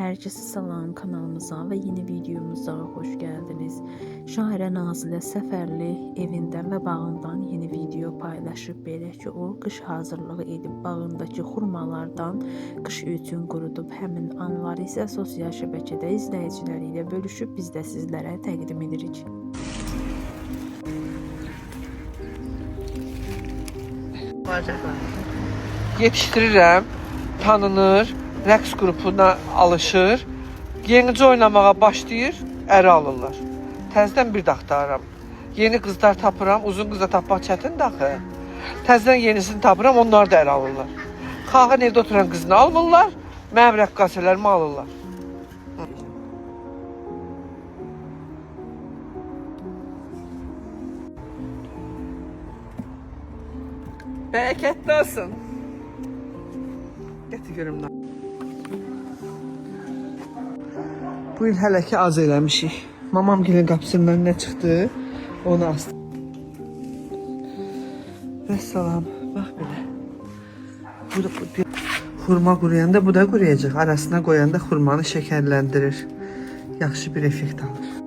Herkese salam, kanalımıza ve yeni videomuza hoş geldiniz. Şairə Nazilə Səfərli evindən və bağından yeni video paylaşıb. Belə ki, o qış hazırlığı edib bağındakı xurmalardan qış üçün qurudub. Həmin anları isə sosial şəbəkədə izləyiciləri ilə bölüşüb biz də sizlərə təqdim edirik. Yetiştirirəm, tanınır, rəqs qrupuna alışır, yenicə oynamağa başlayır, əri alırlar. Təzədən bir də axtarıram. Yeni qızlar tapıram, uzun qıza tapmaq çətindir axı. Təzədən yenisini tapıram, onlar da əri alırlar. Xalqın evdə oturan qızını almırlar, mənim rəqqasələrimi alırlar. Bərəkətli olsun. Gətir görüm nə. Bu il hələ ki az eləmişik. Mamam gəlin qapısından nə çıxdı, onu astım. Vəssalam, bax belə. Bu xurma quruyanda bu da quruyacaq. Arasına qoyanda xurmanı şəkərləndirir. Yaxşı bir effekt alır.